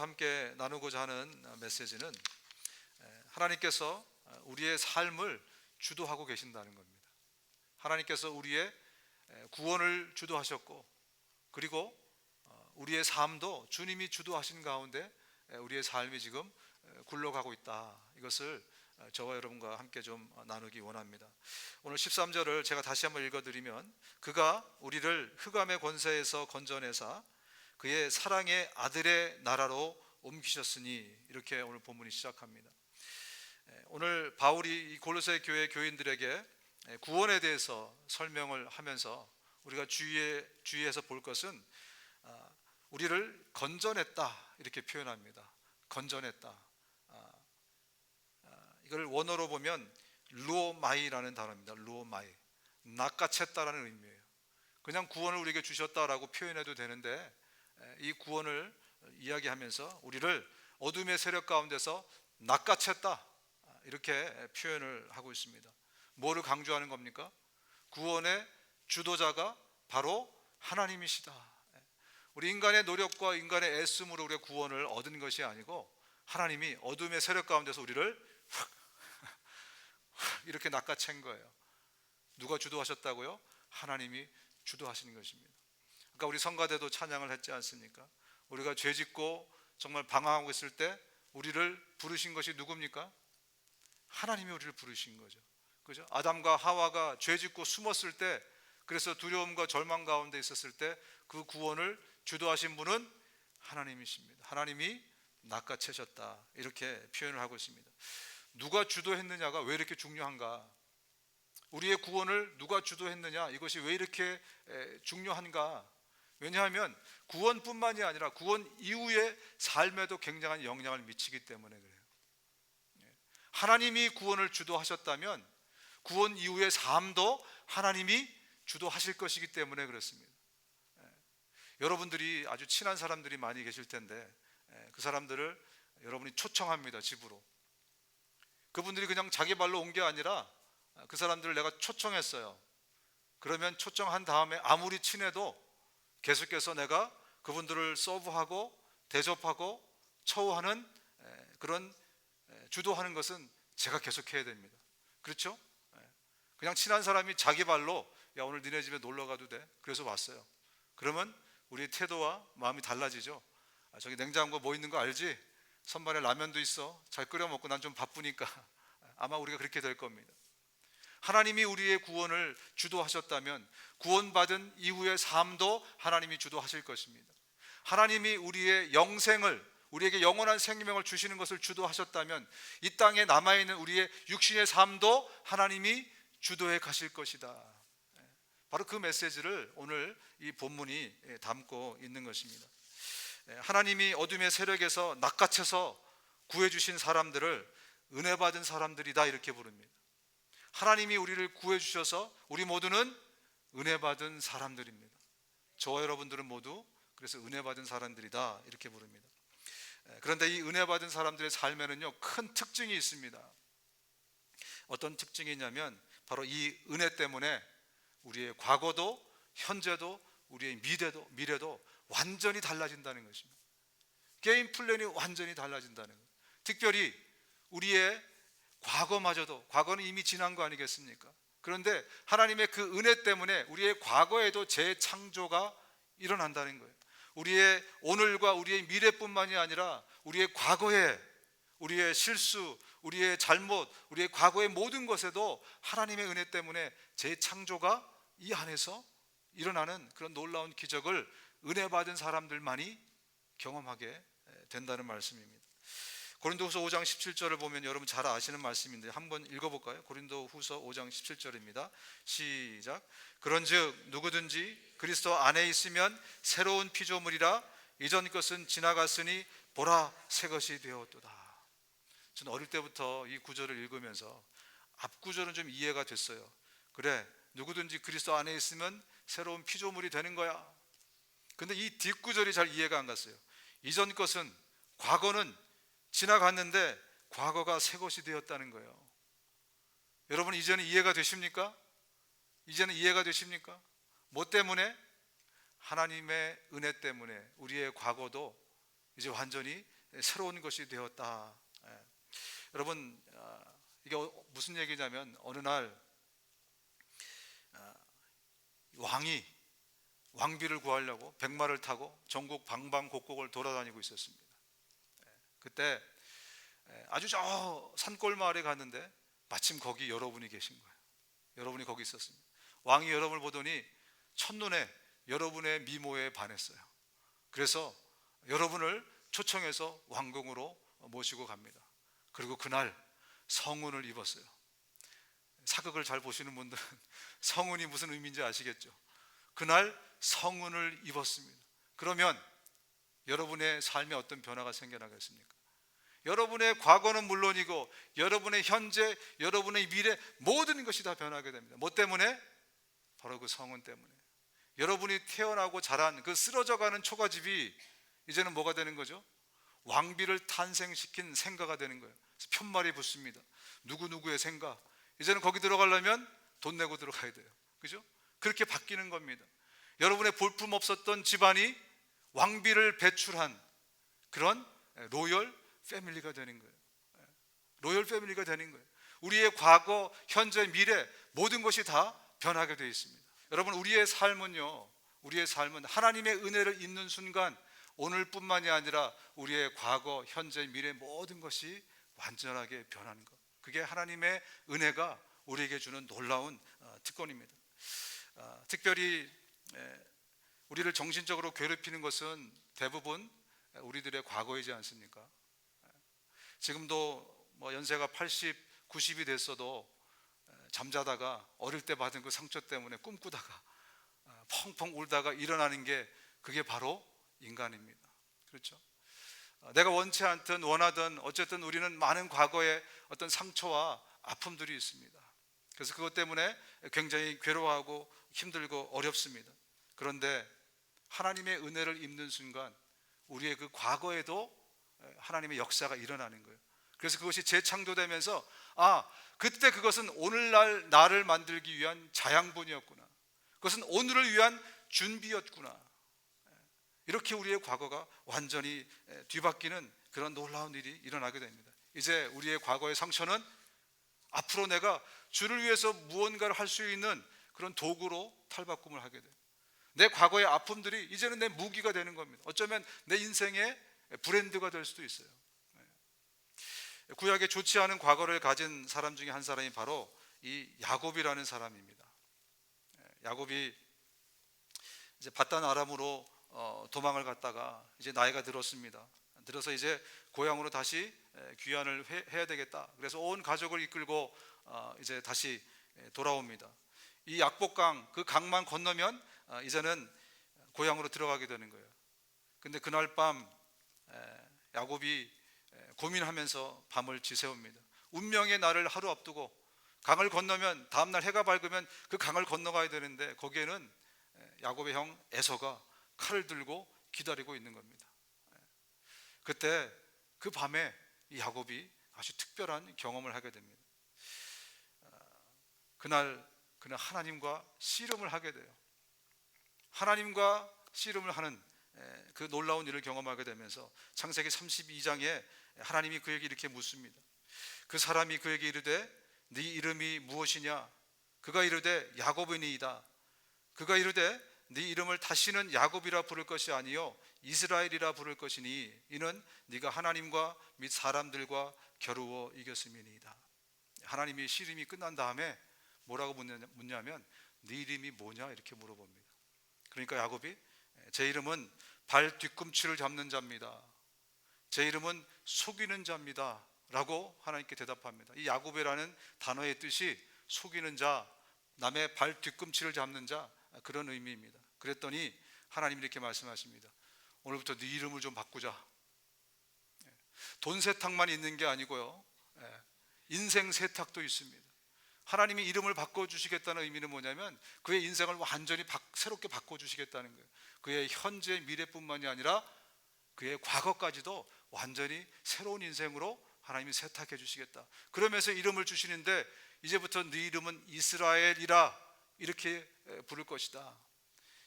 여러분과 함께 나누고자 하는 메시지는 하나님께서 우리의 삶을 주도하고 계신다는 겁니다. 하나님께서 우리의 구원을 주도하셨고, 그리고 우리의 삶도 주님이 주도하신 가운데 우리의 삶이 지금 굴러가고 있다. 이것을 저와 여러분과 함께 좀 나누기 원합니다. 오늘 13절을 제가 다시 한번 읽어드리면, 그가 우리를 흑암의 권세에서 건져내사 그의 사랑의 아들의 나라로 옮기셨으니, 이렇게 오늘 본문이 시작합니다. 오늘 바울이 이 골로새 교회 교인들에게 구원에 대해서 설명을 하면서 우리가 주의해서 볼 것은 우리를 건져냈다, 이렇게 표현합니다. 건져냈다. 이걸 원어로 보면 루오마이라는 단어입니다. 루오마이, 낚아챘다라는 의미예요. 그냥 구원을 우리에게 주셨다라고 표현해도 되는데, 이 구원을 이야기하면서 우리를 어둠의 세력 가운데서 낚아챘다, 이렇게 표현을 하고 있습니다. 뭐를 강조하는 겁니까? 구원의 주도자가 바로 하나님이시다. 우리 인간의 노력과 인간의 애씀으로 우리가 구원을 얻은 것이 아니고, 하나님이 어둠의 세력 가운데서 우리를 이렇게 낚아챈 거예요. 누가 주도하셨다고요? 하나님이 주도하시는 것입니다. 그러니까 우리 성가대도 찬양을 했지 않습니까? 우리가 죄짓고 정말 방황하고 있을 때 우리를 부르신 것이 누굽니까? 하나님이 우리를 부르신 거죠. 그죠? 아담과 하와가 죄짓고 숨었을 때, 그래서 두려움과 절망 가운데 있었을 때 그 구원을 주도하신 분은 하나님이십니다. 하나님이 낚아채셨다, 이렇게 표현을 하고 있습니다. 누가 주도했느냐가 왜 이렇게 중요한가? 우리의 구원을 누가 주도했느냐, 이것이 왜 이렇게 중요한가? 왜냐하면 구원뿐만이 아니라 구원 이후의 삶에도 굉장한 영향을 미치기 때문에 그래요. 하나님이 구원을 주도하셨다면 구원 이후의 삶도 하나님이 주도하실 것이기 때문에 그렇습니다. 여러분들이 아주 친한 사람들이 많이 계실 텐데, 그 사람들을 여러분이 초청합니다. 집으로. 그분들이 그냥 자기 발로 온 게 아니라 그 사람들을 내가 초청했어요. 그러면 초청한 다음에 아무리 친해도 계속해서 내가 그분들을 서브하고 대접하고 처우하는, 그런 주도하는 것은 제가 계속해야 됩니다. 그렇죠? 그냥 친한 사람이 자기 발로 야, 오늘 니네 집에 놀러 가도 돼? 그래서 왔어요. 그러면 우리의 태도와 마음이 달라지죠. 저기 냉장고 뭐 있는 거 알지? 선반에 라면도 있어. 잘 끓여 먹고, 난 좀 바쁘니까. 아마 우리가 그렇게 될 겁니다. 하나님이 우리의 구원을 주도하셨다면 구원받은 이후의 삶도 하나님이 주도하실 것입니다. 하나님이 우리의 영생을, 우리에게 영원한 생명을 주시는 것을 주도하셨다면 이 땅에 남아있는 우리의 육신의 삶도 하나님이 주도해 가실 것이다. 바로 그 메시지를 오늘 이 본문이 담고 있는 것입니다. 하나님이 어둠의 세력에서 낚아채서 구해주신 사람들을 은혜 받은 사람들이다, 이렇게 부릅니다. 하나님이 우리를 구해주셔서 우리 모두는 은혜 받은 사람들입니다. 저와 여러분들은 모두 그래서 은혜 받은 사람들이다, 이렇게 부릅니다. 그런데 이 은혜 받은 사람들의 삶에는요, 큰 특징이 있습니다. 어떤 특징이 있냐면 바로 이 은혜 때문에 우리의 과거도 현재도 우리의 미래도 완전히 달라진다는 것입니다. 게임 플랜이 완전히 달라진다는 것. 특별히 우리의 과거마저도, 과거는 이미 지난 거 아니겠습니까? 그런데 하나님의 그 은혜 때문에 우리의 과거에도 재창조가 일어난다는 거예요. 우리의 오늘과 우리의 미래뿐만이 아니라 우리의 과거에, 우리의 실수, 우리의 잘못, 우리의 과거의 모든 것에도 하나님의 은혜 때문에 재창조가 이 안에서 일어나는 그런 놀라운 기적을 은혜 받은 사람들만이 경험하게 된다는 말씀입니다. 고린도후서 5장 17절을 보면 여러분 잘 아시는 말씀인데 한번 읽어볼까요? 고린도후서 5장 17절입니다. 시작. 그런즉 누구든지 그리스도 안에 있으면 새로운 피조물이라, 이전 것은 지나갔으니 보라 새 것이 되었도다. 저는 어릴 때부터 이 구절을 읽으면서 앞 구절은 좀 이해가 됐어요. 그래, 누구든지 그리스도 안에 있으면 새로운 피조물이 되는 거야. 근데 이 뒷구절이 잘 이해가 안 갔어요. 이전 것은, 과거는 지나갔는데 과거가 새 것이 되었다는 거예요. 여러분 이제는 이해가 되십니까? 이제는 이해가 되십니까? 뭐 때문에? 하나님의 은혜 때문에 우리의 과거도 이제 완전히 새로운 것이 되었다. 여러분, 이게 무슨 얘기냐면 어느 날 왕이 왕비를 구하려고 백마를 타고 전국 방방곡곡을 돌아다니고 있었습니다. 그때 아주 저 산골 마을에 갔는데 마침 거기 여러분이 계신 거예요. 여러분이 거기 있었습니다. 왕이 여러분을 보더니 첫눈에 여러분의 미모에 반했어요. 그래서 여러분을 초청해서 왕궁으로 모시고 갑니다. 그리고 그날 성운을 입었어요. 사극을 잘 보시는 분들은 성운이 무슨 의미인지 아시겠죠? 그날 성운을 입었습니다. 그러면 여러분의 삶에 어떤 변화가 생겨나겠습니까? 여러분의 과거는 물론이고 여러분의 현재, 여러분의 미래 모든 것이 다 변하게 됩니다. 뭐 때문에? 바로 그 성운 때문에. 여러분이 태어나고 자란 그 쓰러져가는 초가집이 이제는 뭐가 되는 거죠? 왕비를 탄생시킨 생가가 되는 거예요. 그래서 편말이 붙습니다. 누구누구의 생가. 이제는 거기 들어가려면 돈 내고 들어가야 돼요. 그죠? 그렇게 바뀌는 겁니다. 여러분의 볼품 없었던 집안이 왕비를 배출한 그런 로열 패밀리가 되는 거예요. 로열 패밀리가 되는 거예요. 우리의 과거, 현재, 미래 모든 것이 다 변하게 되어 있습니다. 여러분, 우리의 삶은요, 우리의 삶은 하나님의 은혜를 입는 순간 오늘뿐만이 아니라 우리의 과거, 현재, 미래 모든 것이 완전하게 변하는 것. 그게 하나님의 은혜가 우리에게 주는 놀라운 특권입니다. 특별히 우리를 정신적으로 괴롭히는 것은 대부분 우리들의 과거이지 않습니까? 지금도 뭐 연세가 80, 90이 됐어도 잠자다가 어릴 때 받은 그 상처 때문에 꿈꾸다가 펑펑 울다가 일어나는 게 그게 바로 인간입니다. 그렇죠? 내가 원치 않든 원하든 어쨌든 우리는 많은 과거의 어떤 상처와 아픔들이 있습니다. 그래서 그것 때문에 굉장히 괴로워하고 힘들고 어렵습니다. 그런데 하나님의 은혜를 입는 순간 우리의 그 과거에도 하나님의 역사가 일어나는 거예요. 그래서 그것이 재창조되면서 그때 그것은 오늘날 나를 만들기 위한 자양분이었구나. 그것은 오늘을 위한 준비였구나. 이렇게 우리의 과거가 완전히 뒤바뀌는 그런 놀라운 일이 일어나게 됩니다. 이제 우리의 과거의 상처는 앞으로 내가 주를 위해서 무언가를 할 수 있는 그런 도구로 탈바꿈을 하게 돼요. 내 과거의 아픔들이 이제는 내 무기가 되는 겁니다. 어쩌면 내 인생의 브랜드가 될 수도 있어요. 구약에 좋지 않은 과거를 가진 사람 중에 한 사람이 바로 이 야곱이라는 사람입니다. 야곱이 이제 바단 아람으로 도망을 갔다가 이제 나이가 들었습니다. 들어서 이제 고향으로 다시 귀환을 해야 되겠다. 그래서 온 가족을 이끌고 이제 다시 돌아옵니다. 이 약복강, 그 강만 건너면 이제는 고향으로 들어가게 되는 거예요. 근데 그날 밤 야곱이 고민하면서 밤을 지새웁니다. 운명의 날을 하루 앞두고 강을 건너면 다음날 해가 밝으면 그 강을 건너가야 되는데 거기에는 야곱의 형 에서가 칼을 들고 기다리고 있는 겁니다. 그때 그 밤에 이 야곱이 아주 특별한 경험을 하게 됩니다. 그날 그는 하나님과 씨름을 하게 돼요. 하나님과 씨름을 하는 그 놀라운 일을 경험하게 되면서 창세기 32장에 하나님이 그에게 이렇게 묻습니다. 그 사람이 그에게 이르되 네 이름이 무엇이냐? 그가 이르되 야곱이니이다. 그가 이르되 네 이름을 다시는 야곱이라 부를 것이 아니요 이스라엘이라 부를 것이니 이는 네가 하나님과 및 사람들과 겨루어 이겼음이니이다. 하나님이 씨름이 끝난 다음에 뭐라고 묻냐면 네 이름이 뭐냐 이렇게 물어봅니다. 그러니까 야곱이 제 이름은 발 뒤꿈치를 잡는 자입니다. 제 이름은 속이는 자입니다 라고 하나님께 대답합니다. 이 야곱이라는 단어의 뜻이 속이는 자, 남의 발 뒤꿈치를 잡는 자, 그런 의미입니다. 그랬더니 하나님이 이렇게 말씀하십니다. 오늘부터 네 이름을 좀 바꾸자. 돈 세탁만 있는 게 아니고요, 인생 세탁도 있습니다. 하나님이 이름을 바꿔주시겠다는 의미는 뭐냐면 그의 인생을 완전히 새롭게 바꿔주시겠다는 거예요. 그의 현재 미래뿐만이 아니라 그의 과거까지도 완전히 새로운 인생으로 하나님이 세탁해 주시겠다. 그러면서 이름을 주시는데 이제부터 네 이름은 이스라엘이라 이렇게 부를 것이다.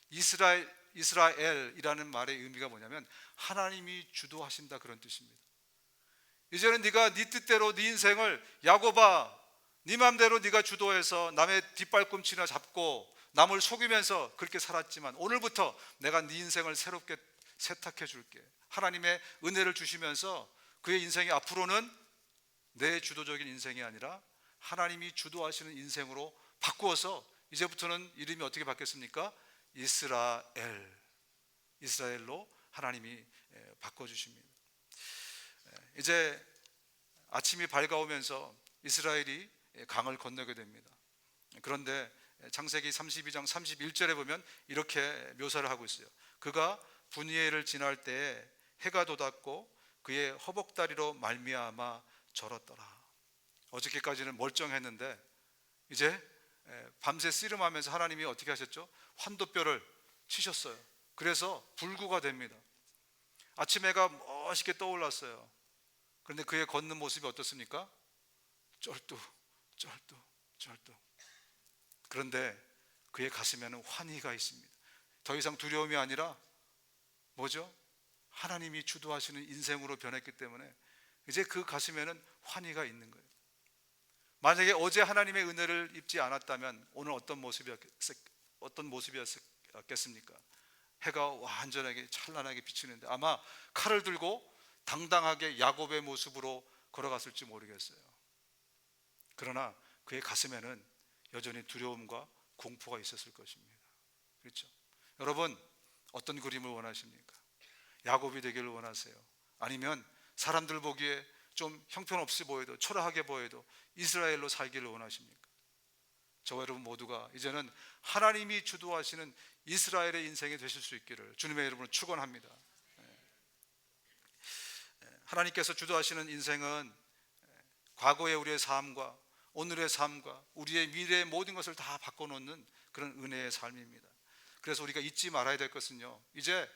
이스라엘, 이스라엘이라는 말의 의미가 뭐냐면 하나님이 주도하신다, 그런 뜻입니다. 이제는 네가 네 뜻대로 네 인생을, 야곱아, 네 맘대로 네가 주도해서 남의 뒷발꿈치나 잡고 남을 속이면서 그렇게 살았지만 오늘부터 내가 네 인생을 새롭게 세탁해 줄게. 하나님의 은혜를 주시면서 그의 인생이 앞으로는 내 주도적인 인생이 아니라 하나님이 주도하시는 인생으로 바꾸어서 이제부터는 이름이 어떻게 바뀌었습니까? 이스라엘로 하나님이 바꿔주십니다. 이제 아침이 밝아오면서 이스라엘이 강을 건너게 됩니다. 그런데 창세기 32장 31절에 보면 이렇게 묘사를 하고 있어요. 그가 분이엘을 지날 때에 해가 돋았고 그의 허벅다리로 말미암아 절었더라. 어저께까지는 멀쩡했는데 이제 밤새 씨름하면서 하나님이 어떻게 하셨죠? 환도뼈를 치셨어요. 그래서 불구가 됩니다. 아침 해가 멋있게 떠올랐어요. 그런데 그의 걷는 모습이 어떻습니까? 쩔뚝. 그런데 그의 가슴에는 환희가 있습니다. 더 이상 두려움이 아니라 뭐죠? 하나님이 주도하시는 인생으로 변했기 때문에 이제 그 가슴에는 환희가 있는 거예요. 만약에 어제 하나님의 은혜를 입지 않았다면 오늘 어떤 모습이었겠습니까? 해가 완전하게 찬란하게 비치는데 아마 칼을 들고 당당하게 야곱의 모습으로 걸어갔을지 모르겠어요. 그러나 그의 가슴에는 여전히 두려움과 공포가 있었을 것입니다. 그렇죠? 여러분, 어떤 그림을 원하십니까? 야곱이 되기를 원하세요? 아니면 사람들 보기에 좀 형편없이 보여도, 초라하게 보여도 이스라엘로 살기를 원하십니까? 저와 여러분 모두가 이제는 하나님이 주도하시는 이스라엘의 인생이 되실 수 있기를 주님의 이름으로 축원합니다. 하나님께서 주도하시는 인생은 과거의 우리의 삶과 오늘의 삶과 우리의 미래의 모든 것을 다 바꿔놓는 그런 은혜의 삶입니다. 그래서 우리가 잊지 말아야 될 것은요, 이제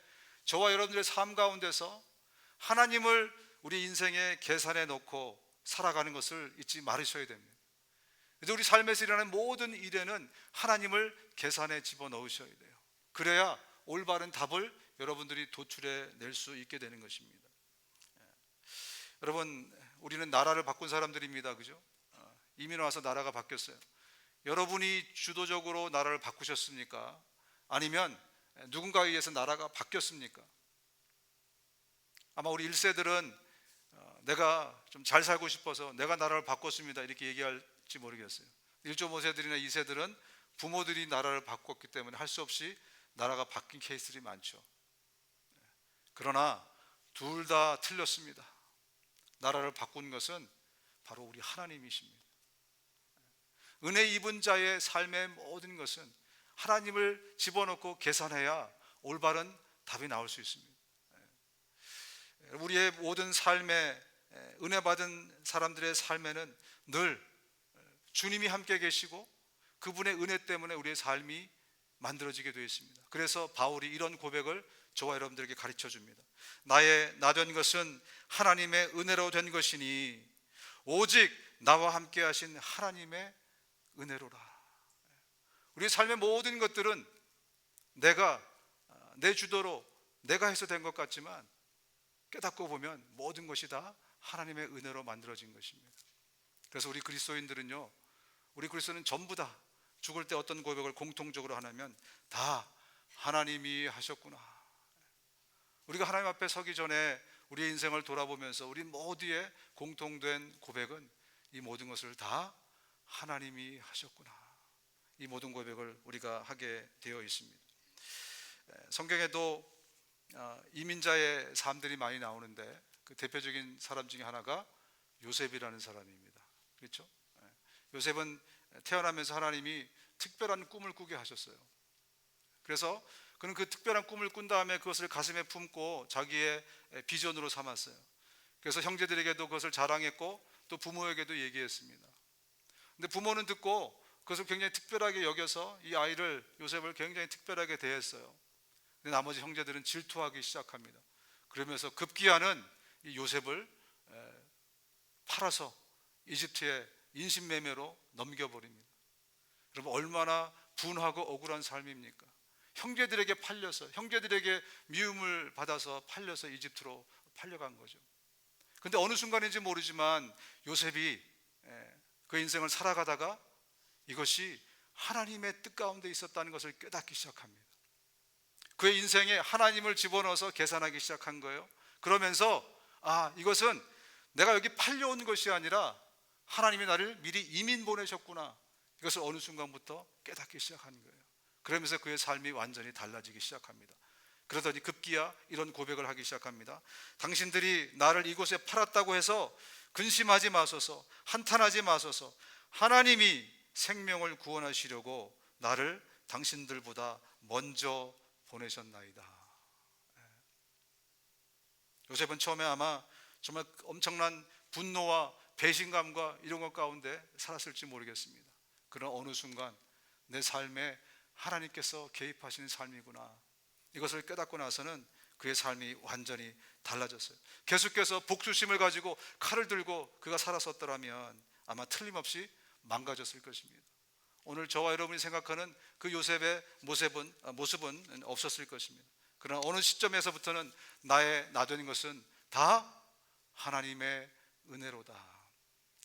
저와 여러분들의 삶 가운데서 하나님을 우리 인생에 계산해 놓고 살아가는 것을 잊지 말으셔야 됩니다. 그래서 우리 삶에서 일어나는 모든 일에는 하나님을 계산에 집어넣으셔야 돼요. 그래야 올바른 답을 여러분들이 도출해 낼 수 있게 되는 것입니다. 여러분, 우리는 나라를 바꾼 사람들입니다. 그죠? 이민 와서 나라가 바뀌었어요. 여러분이 주도적으로 나라를 바꾸셨습니까? 아니면 누군가에 의해서 나라가 바뀌었습니까? 아마 우리 1세들은 내가 좀 잘 살고 싶어서 내가 나라를 바꿨습니다 이렇게 얘기할지 모르겠어요. 1.5세들이나 2세들은 부모들이 나라를 바꿨기 때문에 할 수 없이 나라가 바뀐 케이스들이 많죠. 그러나 둘 다 틀렸습니다. 나라를 바꾼 것은 바로 우리 하나님이십니다. 은혜 입은 자의 삶의 모든 것은 하나님을 집어넣고 계산해야 올바른 답이 나올 수 있습니다. 우리의 모든 삶에 은혜 받은 사람들의 삶에는 늘 주님이 함께 계시고 그분의 은혜 때문에 우리의 삶이 만들어지게 되어 있습니다. 그래서 바울이 이런 고백을 저와 여러분들에게 가르쳐 줍니다. 나 된 것은 하나님의 은혜로 된 것이니 오직 나와 함께 하신 하나님의 은혜로라. 우리의 삶의 모든 것들은 내 주도로 내가 해서 된 것 같지만 깨닫고 보면 모든 것이 다 하나님의 은혜로 만들어진 것입니다. 그래서 우리 그리스도인들은요, 우리 그리스도는 전부 다 죽을 때 어떤 고백을 공통적으로 하냐면 다 하나님이 하셨구나. 우리가 하나님 앞에 서기 전에 우리의 인생을 돌아보면서 우리 모두의 공통된 고백은 이 모든 것을 다 하나님이 하셨구나. 이 모든 고백을 우리가 하게 되어 있습니다. 성경에도 이민자의 삶들이 많이 나오는데 그 대표적인 사람 중에 하나가 요셉이라는 사람입니다. 그렇죠? 요셉은 태어나면서 하나님이 특별한 꿈을 꾸게 하셨어요. 그래서 그는 그 특별한 꿈을 꾼 다음에 그것을 가슴에 품고 자기의 비전으로 삼았어요. 그래서 형제들에게도 그것을 자랑했고 또 부모에게도 얘기했습니다. 근데 부모는 듣고 그것을 굉장히 특별하게 여겨서 이 아이를, 요셉을 굉장히 특별하게 대했어요. 근데 나머지 형제들은 질투하기 시작합니다. 그러면서 급기야는 이 요셉을 팔아서 이집트의 인신매매로 넘겨버립니다. 여러분, 얼마나 분하고 억울한 삶입니까? 형제들에게 팔려서, 형제들에게 미움을 받아서 팔려서 이집트로 팔려간 거죠. 근데 어느 순간인지 모르지만 요셉이 그 인생을 살아가다가 이것이 하나님의 뜻 가운데 있었다는 것을 깨닫기 시작합니다. 그의 인생에 하나님을 집어넣어서 계산하기 시작한 거예요. 그러면서 이것은 내가 여기 팔려온 것이 아니라 하나님이 나를 미리 이민 보내셨구나, 이것을 어느 순간부터 깨닫기 시작한 거예요. 그러면서 그의 삶이 완전히 달라지기 시작합니다. 그러더니 급기야 이런 고백을 하기 시작합니다. 당신들이 나를 이곳에 팔았다고 해서 근심하지 마소서, 한탄하지 마소서. 하나님이 생명을 구원하시려고 나를 당신들보다 먼저 보내셨나이다. 요셉은 처음에 아마 정말 엄청난 분노와 배신감과 이런 것 가운데 살았을지 모르겠습니다. 그러나 어느 순간 내 삶에 하나님께서 개입하시는 삶이구나, 이것을 깨닫고 나서는 그의 삶이 완전히 달라졌어요. 계속해서 복수심을 가지고 칼을 들고 그가 살았었더라면 아마 틀림없이 망가졌을 것입니다. 오늘 저와 여러분이 생각하는 그 요셉의 모습은 없었을 것입니다. 그러나 어느 시점에서부터는 나 되는 것은 다 하나님의 은혜로다,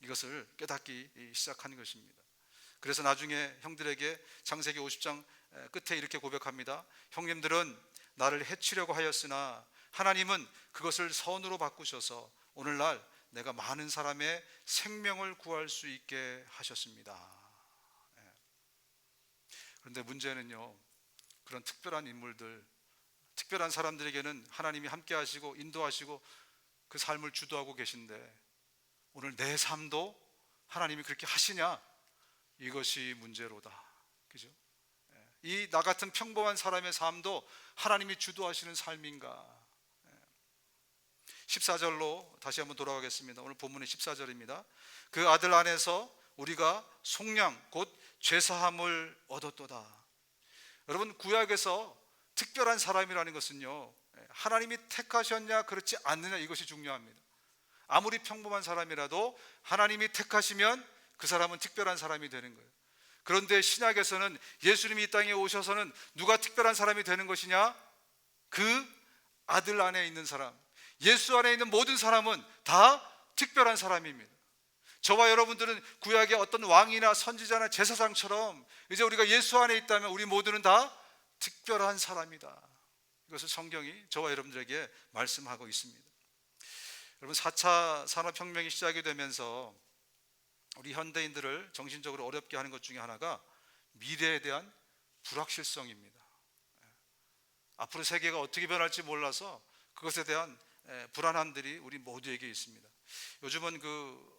이것을 깨닫기 시작하는 것입니다. 그래서 나중에 형들에게 창세기 50장 끝에 이렇게 고백합니다. 형님들은 나를 해치려고 하였으나 하나님은 그것을 선으로 바꾸셔서 오늘날 내가 많은 사람의 생명을 구할 수 있게 하셨습니다. 그런데 문제는요, 그런 특별한 인물들, 특별한 사람들에게는 하나님이 함께 하시고 인도하시고 그 삶을 주도하고 계신데 오늘 내 삶도 하나님이 그렇게 하시냐, 이것이 문제로다. 그죠? 이 나 같은 평범한 사람의 삶도 하나님이 주도하시는 삶인가? 14절로 다시 한번 돌아가겠습니다. 오늘 본문의 14절입니다. 그 아들 안에서 우리가 속량 곧 죄사함을 얻었도다. 여러분, 구약에서 특별한 사람이라는 것은요, 하나님이 택하셨냐 그렇지 않느냐, 이것이 중요합니다. 아무리 평범한 사람이라도 하나님이 택하시면 그 사람은 특별한 사람이 되는 거예요. 그런데 신약에서는 예수님이 이 땅에 오셔서는 누가 특별한 사람이 되는 것이냐? 그 아들 안에 있는 사람, 예수 안에 있는 모든 사람은 다 특별한 사람입니다. 저와 여러분들은 구약의 어떤 왕이나 선지자나 제사장처럼 이제 우리가 예수 안에 있다면 우리 모두는 다 특별한 사람이다. 이것을 성경이 저와 여러분들에게 말씀하고 있습니다. 여러분, 4차 산업혁명이 시작이 되면서 우리 현대인들을 정신적으로 어렵게 하는 것 중에 하나가 미래에 대한 불확실성입니다. 앞으로 세계가 어떻게 변할지 몰라서 그것에 대한 불안함들이 우리 모두에게 있습니다. 요즘은 그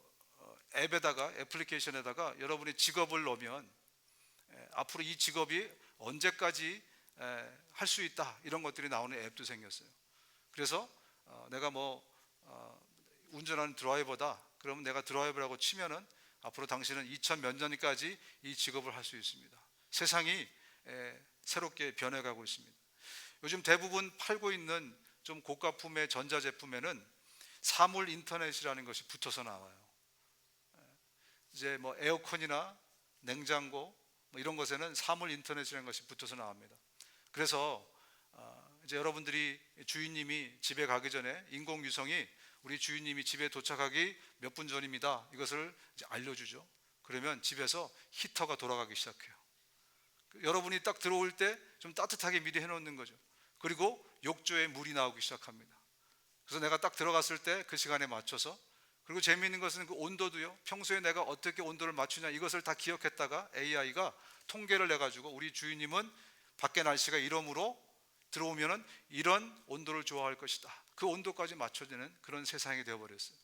앱에다가, 애플리케이션에다가 여러분의 직업을 넣으면 앞으로 이 직업이 언제까지 할 수 있다, 이런 것들이 나오는 앱도 생겼어요. 그래서 내가 운전하는 드라이버다, 그러면 내가 드라이버라고 치면은 앞으로 당신은 2000 몇 년까지 이 직업을 할 수 있습니다. 세상이 새롭게 변해가고 있습니다. 요즘 대부분 팔고 있는 좀 고가품의 전자제품에는 사물 인터넷이라는 것이 붙어서 나와요. 이제 에어컨이나 냉장고 이런 것에는 사물 인터넷이라는 것이 붙어서 나옵니다. 그래서 이제 여러분들이 주인님이 집에 가기 전에 인공위성이 우리 주인님이 집에 도착하기 몇 분 전입니다, 이것을 이제 알려주죠. 그러면 집에서 히터가 돌아가기 시작해요. 여러분이 딱 들어올 때 좀 따뜻하게 미리 해놓는 거죠. 그리고 욕조에 물이 나오기 시작합니다. 그래서 내가 딱 들어갔을 때 그 시간에 맞춰서, 그리고 재미있는 것은 그 온도도요, 평소에 내가 어떻게 온도를 맞추냐 이것을 다 기억했다가 AI가 통계를 내가지고 우리 주인님은 밖에 날씨가 이러므로 들어오면은 이런 온도를 좋아할 것이다, 그 온도까지 맞춰지는 그런 세상이 되어버렸어요.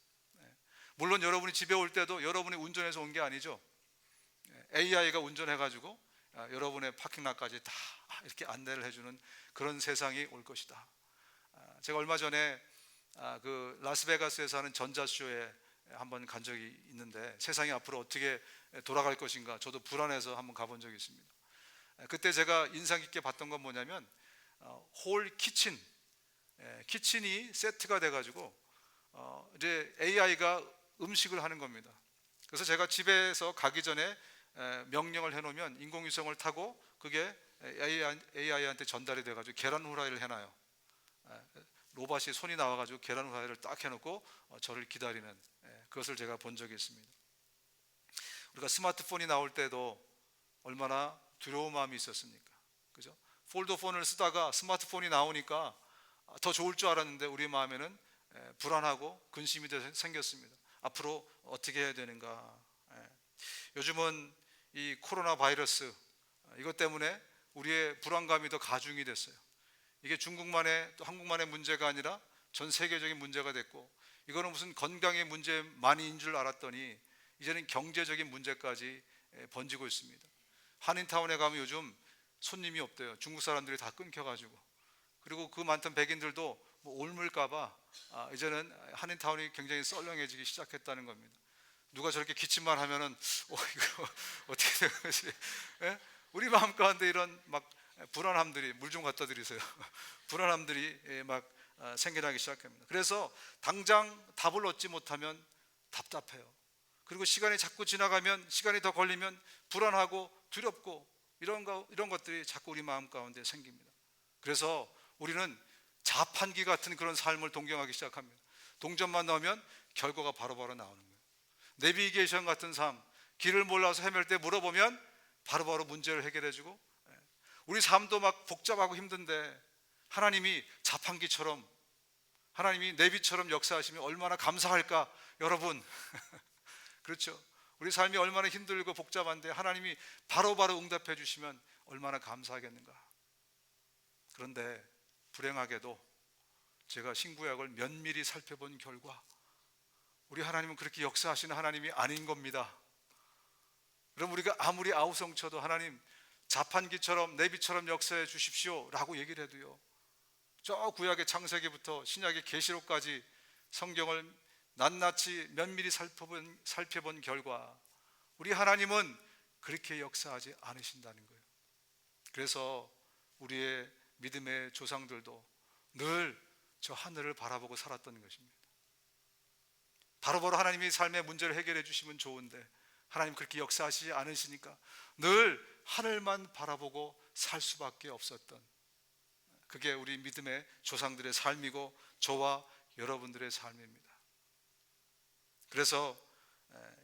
물론 여러분이 집에 올 때도 여러분이 운전해서 온 게 아니죠. AI가 운전해가지고 여러분의 파킹락까지 다 이렇게 안내를 해주는 그런 세상이 올 것이다. 제가 얼마 전에 그 라스베가스에서 하는 전자쇼에 한번 간 적이 있는데 세상이 앞으로 어떻게 돌아갈 것인가 저도 불안해서 한번 가본 적이 있습니다. 그때 제가 인상 깊게 봤던 건 뭐냐면 홀 키친이 세트가 돼가지고 이제 AI가 음식을 하는 겁니다. 그래서 제가 집에서 가기 전에 명령을 해놓으면 인공위성을 타고 그게 AI한테 전달이 돼가지고 계란 후라이를 해놔요. 로봇이 손이 나와가지고 계란 후라이를 딱 해놓고 저를 기다리는, 그것을 제가 본 적이 있습니다. 우리가 스마트폰이 나올 때도 얼마나 두려운 마음이 있었습니까? 그죠? 폴더폰을 쓰다가 스마트폰이 나오니까 더 좋을 줄 알았는데 우리 마음에는 불안하고 근심이 생겼습니다. 앞으로 어떻게 해야 되는가? 요즘은 이 코로나 바이러스, 이것 때문에 우리의 불안감이 더 가중이 됐어요. 이게 중국만의 또 한국만의 문제가 아니라 전 세계적인 문제가 됐고, 이거는 무슨 건강의 문제만인 줄 알았더니 이제는 경제적인 문제까지 번지고 있습니다. 한인타운에 가면 요즘 손님이 없대요. 중국 사람들이 다 끊겨가지고. 그리고 그 많던 백인들도 뭐 옮을까봐 이제는 한인타운이 굉장히 썰렁해지기 시작했다는 겁니다. 누가 저렇게 기침만 하면은 이거 어떻게 되는 거지? 예? 우리 마음 가운데 이런 막 불안함들이, 물 좀 갖다 드리세요. 불안함들이 막 생겨나기 시작합니다. 그래서 당장 답을 얻지 못하면 답답해요. 그리고 시간이 자꾸 지나가면, 시간이 더 걸리면 불안하고 두렵고 이런 것들이 자꾸 우리 마음 가운데 생깁니다. 그래서 우리는 자판기 같은 그런 삶을 동경하기 시작합니다. 동전만 넣으면 결과가 바로바로 나오는 거예요. 내비게이션 같은 삶, 길을 몰라서 헤맬 때 물어보면 바로바로 문제를 해결해주고, 우리 삶도 막 복잡하고 힘든데 하나님이 자판기처럼, 하나님이 내비처럼 역사하시면 얼마나 감사할까, 여러분. 그렇죠? 우리 삶이 얼마나 힘들고 복잡한데 하나님이 바로바로 응답해 주시면 얼마나 감사하겠는가. 그런데 불행하게도 제가 신구약을 면밀히 살펴본 결과 우리 하나님은 그렇게 역사하시는 하나님이 아닌 겁니다. 그럼 우리가 아무리 아우성쳐도 하나님 자판기처럼 내비처럼 역사해 주십시오 라고 얘기를 해도요, 저 구약의 창세기부터 신약의 계시록까지 성경을 낱낱이 면밀히 살펴본 결과 우리 하나님은 그렇게 역사하지 않으신다는 거예요. 그래서 우리의 믿음의 조상들도 늘 저 하늘을 바라보고 살았던 것입니다. 바로바로 하나님이 삶의 문제를 해결해 주시면 좋은데 하나님 그렇게 역사하시지 않으시니까 늘 하늘만 바라보고 살 수밖에 없었던, 그게 우리 믿음의 조상들의 삶이고 저와 여러분들의 삶입니다. 그래서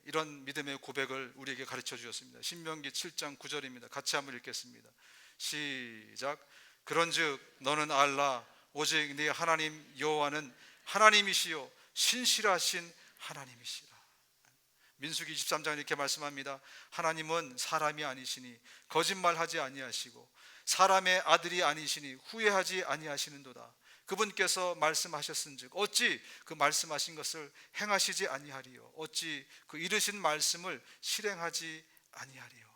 이런 믿음의 고백을 우리에게 가르쳐 주셨습니다. 신명기 7장 9절입니다. 같이 한번 읽겠습니다. 시작. 그런즉 너는 알라 오직 네 하나님 여호와는 하나님이시요 신실하신 하나님이시라. 민수기 23장 이렇게 말씀합니다. 하나님은 사람이 아니시니 거짓말하지 아니하시고 사람의 아들이 아니시니 후회하지 아니하시는도다. 그분께서 말씀하셨은즉 어찌 그 말씀하신 것을 행하시지 아니하리요, 어찌 그 이르신 말씀을 실행하지 아니하리요.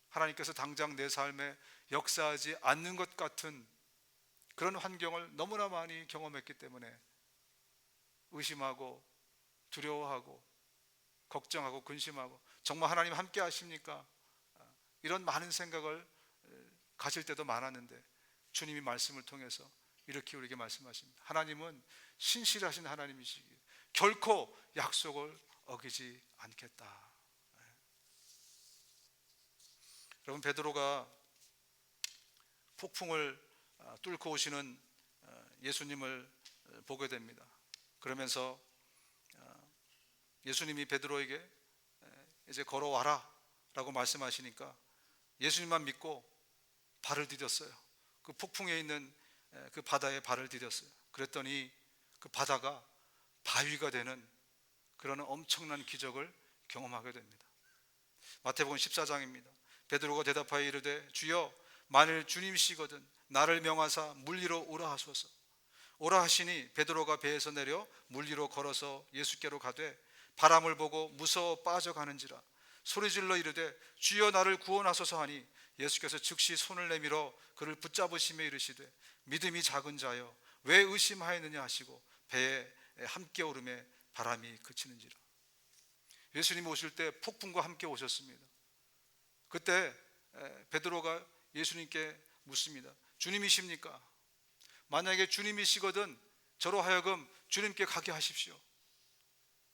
하나님께서 당장 내 삶에 역사하지 않는 것 같은 그런 환경을 너무나 많이 경험했기 때문에 의심하고 두려워하고 걱정하고 근심하고, 정말 하나님 함께 하십니까? 이런 많은 생각을 가질 때도 많았는데 주님이 말씀을 통해서 이렇게 우리에게 말씀하십니다. 하나님은 신실하신 하나님이시기에 결코 약속을 어기지 않겠다. 여러분, 베드로가 폭풍을 뚫고 오시는 예수님을 보게 됩니다. 그러면서 예수님이 베드로에게 이제 걸어와라 라고 말씀하시니까 예수님만 믿고 발을 디뎠어요. 그 폭풍에 있는 그 바다에 발을 디뎠어요. 그랬더니 그 바다가 바위가 되는 그런 엄청난 기적을 경험하게 됩니다. 마태복음 14장입니다. 베드로가 대답하여 이르되 주여 만일 주님이시거든 나를 명하사 물 위로 오라 하소서. 오라 하시니 베드로가 배에서 내려 물 위로 걸어서 예수께로 가되 바람을 보고 무서워 빠져가는지라 소리질러 이르되 주여 나를 구원하소서 하니 예수께서 즉시 손을 내밀어 그를 붙잡으시며 이르시되 믿음이 작은 자여 왜 의심하였느냐 하시고 배에 함께 오르매 바람이 그치는지라. 예수님이 오실 때 폭풍과 함께 오셨습니다. 그때 베드로가 예수님께 묻습니다. 주님이십니까? 만약에 주님이시거든 저로 하여금 주님께 가게 하십시오.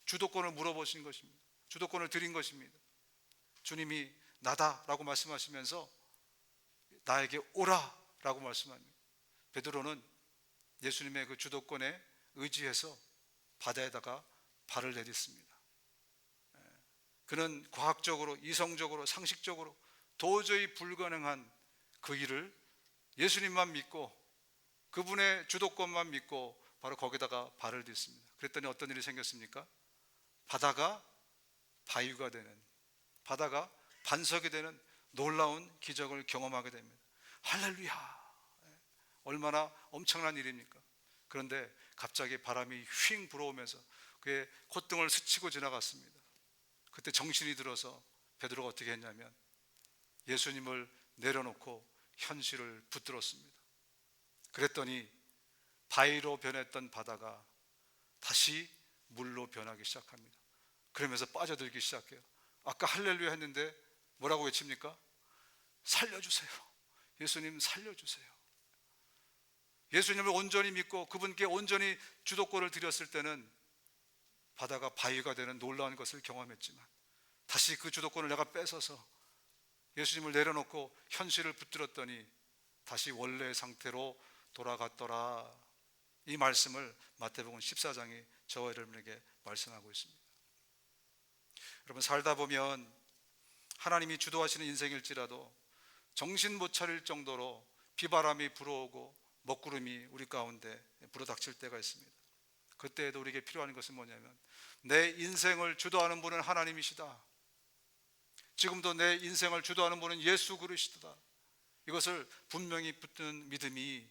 주도권을 물어보신 것입니다. 주도권을 드린 것입니다. 주님이 나다라고 말씀하시면서 나에게 오라라고 말씀합니다. 베드로는 예수님의 그 주도권에 의지해서 바다에다가 발을 내딛습니다. 그는 과학적으로, 이성적으로, 상식적으로 도저히 불가능한 그 일을 예수님만 믿고 그분의 주도권만 믿고 바로 거기다가 발을 딛습니다. 그랬더니 어떤 일이 생겼습니까? 바다가 바위가 되는, 바다가 반석이 되는 놀라운 기적을 경험하게 됩니다. 할렐루야! 얼마나 엄청난 일입니까? 그런데 갑자기 바람이 휙 불어오면서 그의 콧등을 스치고 지나갔습니다. 그때 정신이 들어서 베드로가 어떻게 했냐면 예수님을 내려놓고 현실을 붙들었습니다. 그랬더니 바위로 변했던 바다가 다시 물로 변하기 시작합니다. 그러면서 빠져들기 시작해요. 아까 할렐루야 했는데 뭐라고 외칩니까? 살려주세요. 예수님 살려주세요. 예수님을 온전히 믿고 그분께 온전히 주도권을 드렸을 때는 바다가 바위가 되는 놀라운 것을 경험했지만 다시 그 주도권을 내가 뺏어서 예수님을 내려놓고 현실을 붙들었더니 다시 원래의 상태로 돌아갔더라. 이 말씀을 마태복음 14장이 저와 여러분에게 말씀하고 있습니다. 여러분, 살다 보면 하나님이 주도하시는 인생일지라도 정신 못 차릴 정도로 비바람이 불어오고 먹구름이 우리 가운데 불어닥칠 때가 있습니다. 그때에도 우리에게 필요한 것은 뭐냐면 내 인생을 주도하는 분은 하나님이시다. 지금도 내 인생을 주도하는 분은 예수 그리스도다. 이것을 분명히 붙드는 믿음이,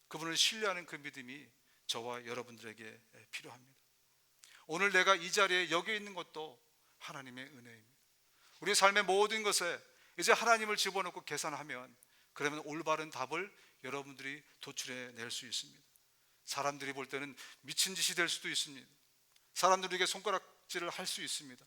그분을 신뢰하는 그 믿음이 저와 여러분들에게 필요합니다. 오늘 내가 이 자리에 여기 있는 것도 하나님의 은혜입니다. 우리의 삶의 모든 것에 이제 하나님을 집어넣고 계산하면 그러면 올바른 답을 여러분들이 도출해 낼 수 있습니다. 사람들이 볼 때는 미친 짓이 될 수도 있습니다. 사람들에게 손가락질을 할 수 있습니다.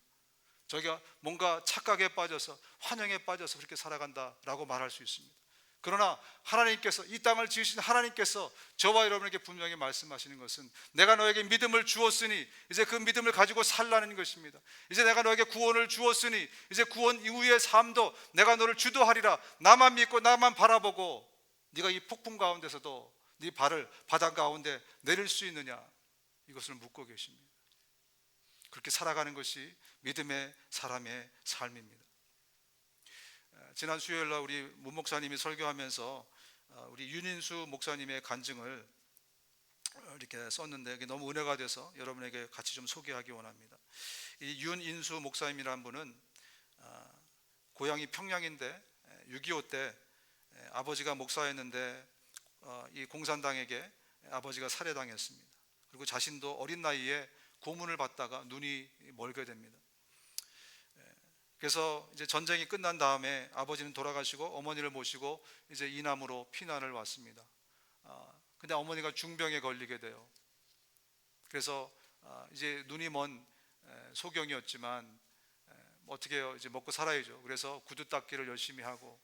저희가 뭔가 착각에 빠져서 환영에 빠져서 그렇게 살아간다라고 말할 수 있습니다. 그러나 하나님께서, 이 땅을 지으신 하나님께서 저와 여러분에게 분명히 말씀하시는 것은 내가 너에게 믿음을 주었으니 이제 그 믿음을 가지고 살라는 것입니다. 이제 내가 너에게 구원을 주었으니 이제 구원 이후의 삶도 내가 너를 주도하리라. 나만 믿고 나만 바라보고 네가 이 폭풍 가운데서도 네 발을 바다 가운데 내릴 수 있느냐, 이것을 묻고 계십니다. 그렇게 살아가는 것이 믿음의 사람의 삶입니다. 지난 수요일날 우리 문 목사님이 설교하면서 우리 윤인수 목사님의 간증을 이렇게 썼는데 그게 너무 은혜가 돼서 여러분에게 같이 좀 소개하기 원합니다. 이 윤인수 목사님이라는 분은 고향이 평양인데 6.25 때 아버지가 목사였는데 이 공산당에게 아버지가 살해당했습니다. 그리고 자신도 어린 나이에 고문을 받다가 눈이 멀게 됩니다. 그래서 이제 전쟁이 끝난 다음에 아버지는 돌아가시고 어머니를 모시고 이제 이남으로 피난을 왔습니다. 근데 어머니가 중병에 걸리게 돼요. 그래서 이제 눈이 먼 소경이었지만 어떻게 해요? 이제 먹고 살아야죠. 그래서 구두 닦기를 열심히 하고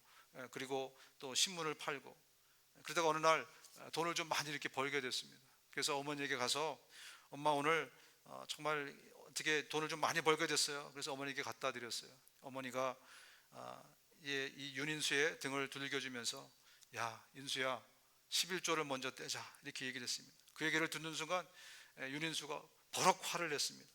그리고 또 신문을 팔고 그러다가 어느 날 돈을 좀 많이 이렇게 벌게 됐습니다. 그래서 어머니에게 가서 엄마 오늘 정말 어떻게 돈을 좀 많이 벌게 됐어요. 그래서 어머니에게 갖다 드렸어요. 어머니가 이 윤인수의 등을 두들겨주면서 야 인수야 11조를 먼저 떼자 이렇게 얘기를 했습니다. 그 얘기를 듣는 순간 윤인수가 버럭 화를 냈습니다.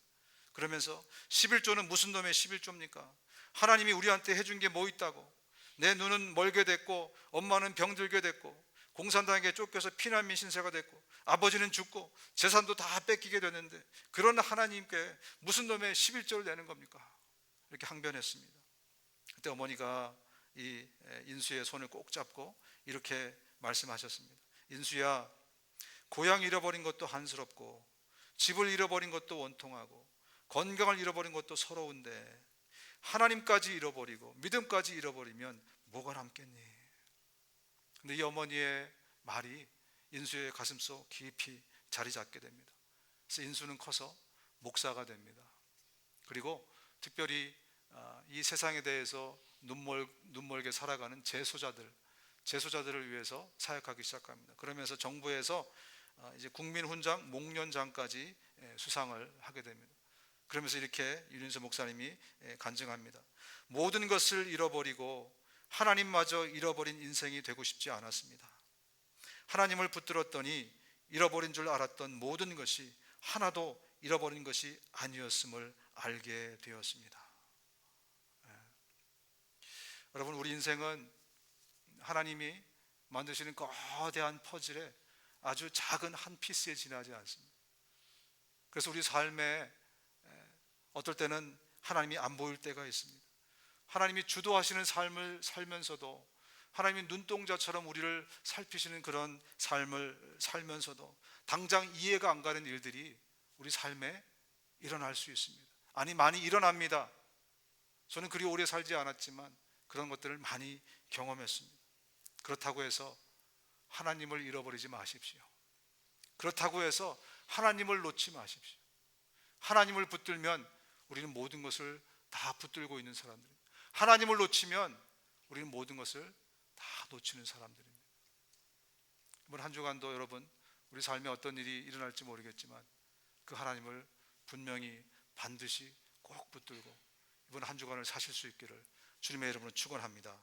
그러면서 11조는 무슨 놈의 11조입니까? 하나님이 우리한테 해준 게 뭐 있다고? 내 눈은 멀게 됐고 엄마는 병들게 됐고 공산당에게 쫓겨서 피난민 신세가 됐고 아버지는 죽고 재산도 다 뺏기게 됐는데 그런 하나님께 무슨 놈의 11조를 내는 겁니까? 이렇게 항변했습니다. 그때 어머니가 이 인수의 손을 꼭 잡고 이렇게 말씀하셨습니다. 인수야, 고향 잃어버린 것도 한스럽고 집을 잃어버린 것도 원통하고 건강을 잃어버린 것도 서러운데 하나님까지 잃어버리고 믿음까지 잃어버리면 뭐가 남겠니? 근데 이 어머니의 말이 인수의 가슴속 깊이 자리 잡게 됩니다. 그래서 인수는 커서 목사가 됩니다. 그리고 특별히 이 세상에 대해서 눈멀게 살아가는 재소자들을 위해서 사역하기 시작합니다. 그러면서 정부에서 이제 국민훈장, 목련장까지 수상을 하게 됩니다. 그러면서 이렇게 윤인수 목사님이 간증합니다. 모든 것을 잃어버리고 하나님마저 잃어버린 인생이 되고 싶지 않았습니다. 하나님을 붙들었더니 잃어버린 줄 알았던 모든 것이 하나도 잃어버린 것이 아니었음을 알게 되었습니다. 여러분, 우리 인생은 하나님이 만드시는 거대한 퍼즐에 아주 작은 한 피스에 지나지 않습니다. 그래서 우리 삶에 어떨 때는 하나님이 안 보일 때가 있습니다. 하나님이 주도하시는 삶을 살면서도, 하나님이 눈동자처럼 우리를 살피시는 그런 삶을 살면서도 당장 이해가 안 가는 일들이 우리 삶에 일어날 수 있습니다. 아니, 많이 일어납니다. 저는 그리 오래 살지 않았지만 그런 것들을 많이 경험했습니다. 그렇다고 해서 하나님을 잃어버리지 마십시오. 그렇다고 해서 하나님을 놓지 마십시오. 하나님을 붙들면 우리는 모든 것을 다 붙들고 있는 사람들입니다. 하나님을 놓치면 우리는 모든 것을 다 놓치는 사람들입니다. 이번 한 주간도 여러분, 우리 삶에 어떤 일이 일어날지 모르겠지만 그 하나님을 분명히 반드시 꼭 붙들고 이번 한 주간을 사실 수 있기를 주님의 이름으로 축원합니다.